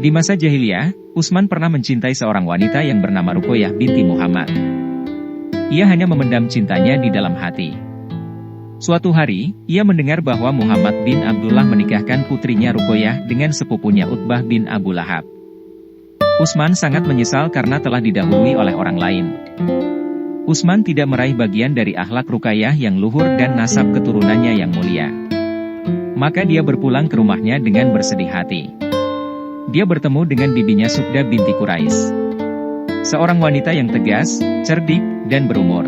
Di masa jahiliyah, Utsman pernah mencintai seorang wanita yang bernama Ruqayyah binti Muhammad. Ia hanya memendam cintanya di dalam hati. Suatu hari, ia mendengar bahwa Muhammad bin Abdullah menikahkan putrinya Ruqayyah dengan sepupunya Utbah bin Abu Lahab. Utsman sangat menyesal karena telah didahului oleh orang lain. Utsman tidak meraih bagian dari akhlak Ruqayyah yang luhur dan nasab keturunannya yang mulia. Maka dia berpulang ke rumahnya dengan bersedih hati. Dia bertemu dengan bibinya Sukda binti Quraisy. Seorang wanita yang tegas, cerdik, dan berumur.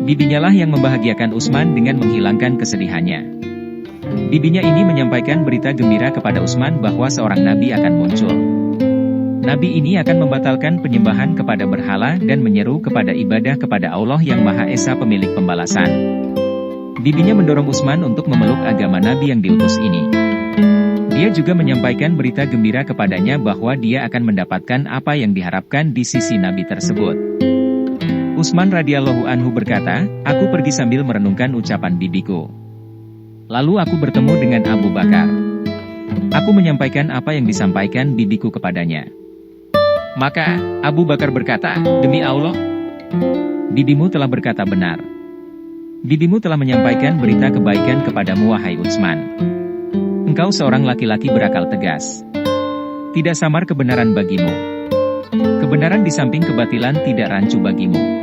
Bibinya lah yang membahagiakan Utsman dengan menghilangkan kesedihannya. Bibinya ini menyampaikan berita gembira kepada Utsman bahwa seorang nabi akan muncul. Nabi ini akan membatalkan penyembahan kepada berhala dan menyeru kepada ibadah kepada Allah yang Maha Esa pemilik pembalasan. Bibinya mendorong Utsman untuk memeluk agama nabi yang diutus ini. Dia juga menyampaikan berita gembira kepadanya bahwa dia akan mendapatkan apa yang diharapkan di sisi nabi tersebut. Utsman radhiyallahu anhu berkata, "Aku pergi sambil merenungkan ucapan bibiku. Lalu aku bertemu dengan Abu Bakar. Aku menyampaikan apa yang disampaikan bibiku kepadanya. Maka, Abu Bakar berkata, 'Demi Allah, bibimu telah berkata benar. Bibimu telah menyampaikan berita kebaikan kepadamu wahai Utsman. Engkau seorang laki-laki berakal tegas. Tidak samar kebenaran bagimu. Kebenaran di samping kebatilan tidak rancu bagimu.'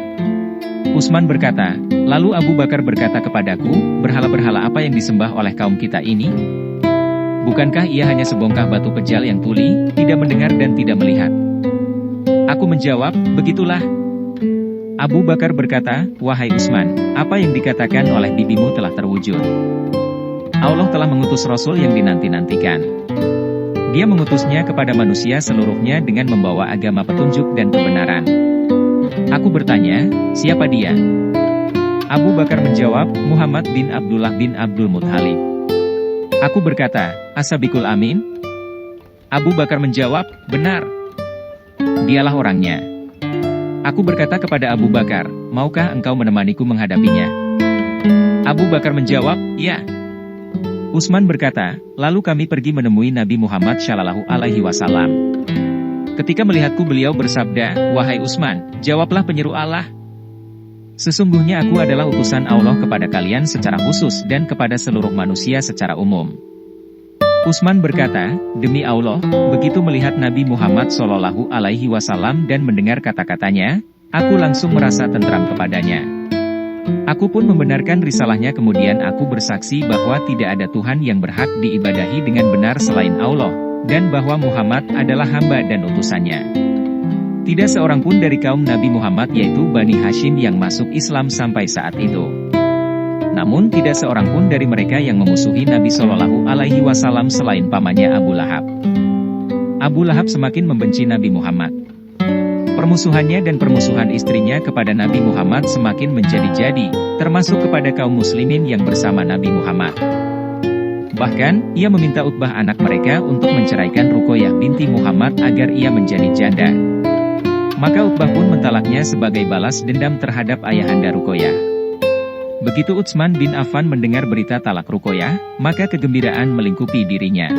Utsman berkata, lalu Abu Bakar berkata kepadaku, 'Berhala-berhala apa yang disembah oleh kaum kita ini? Bukankah ia hanya sebongkah batu pejal yang tuli, tidak mendengar dan tidak melihat?' Aku menjawab, 'Begitulah.' Abu Bakar berkata, 'Wahai Utsman, apa yang dikatakan oleh bibimu telah terwujud. Allah telah mengutus Rasul yang dinanti-nantikan. Dia mengutusnya kepada manusia seluruhnya dengan membawa agama petunjuk dan kebenaran.' Aku bertanya, 'Siapa dia?' Abu Bakar menjawab, 'Muhammad bin Abdullah bin Abdul Muthalib.' Aku berkata, 'As-Sabiqul Amin?' Abu Bakar menjawab, 'Benar. Dialah orangnya.' Aku berkata kepada Abu Bakar, 'Maukah engkau menemaniku menghadapinya?' Abu Bakar menjawab, 'Ya.' Utsman berkata, 'Lalu kami pergi menemui Nabi Muhammad Shallallahu Alaihi Wasallam. Ketika melihatku beliau bersabda, 'Wahai Utsman, jawablah penyeru Allah. Sesungguhnya aku adalah utusan Allah kepada kalian secara khusus dan kepada seluruh manusia secara umum.' Utsman berkata, 'Demi Allah, begitu melihat Nabi Muhammad Shallallahu Alaihi Wasallam dan mendengar kata-katanya, aku langsung merasa tentram kepadanya. Aku pun membenarkan risalahnya, kemudian aku bersaksi bahwa tidak ada Tuhan yang berhak diibadahi dengan benar selain Allah, dan bahwa Muhammad adalah hamba dan utusannya. Tidak seorang pun dari kaum Nabi Muhammad yaitu Bani Hashim yang masuk Islam sampai saat itu. Namun tidak seorang pun dari mereka yang memusuhi Nabi Shallallahu Alaihi Wasallam selain pamannya Abu Lahab. Abu Lahab semakin membenci Nabi Muhammad. Permusuhannya dan permusuhan istrinya kepada Nabi Muhammad semakin menjadi-jadi, termasuk kepada kaum muslimin yang bersama Nabi Muhammad. Bahkan, ia meminta Utbah anak mereka untuk menceraikan Ruqayyah binti Muhammad agar ia menjadi janda. Maka Utbah pun mentalaknya sebagai balas dendam terhadap ayahanda Ruqayyah. Begitu Utsman bin Affan mendengar berita talak Ruqayyah, maka kegembiraan melingkupi dirinya.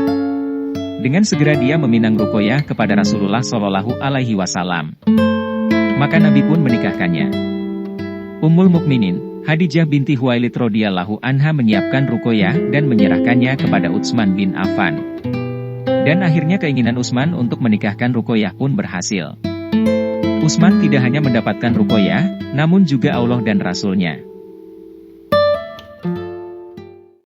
Dengan segera dia meminang Ruqayyah kepada Rasulullah Shallallahu Alaihi Wasallam. Maka Nabi pun menikahkannya. Ummul Mukminin Khadijah binti Khuwailid radhiyallahu anha menyiapkan Ruqayyah dan menyerahkannya kepada Utsman bin Affan. Dan akhirnya keinginan Utsman untuk menikahkan Ruqayyah pun berhasil. Utsman tidak hanya mendapatkan Ruqayyah, namun juga Allah dan Rasul-Nya.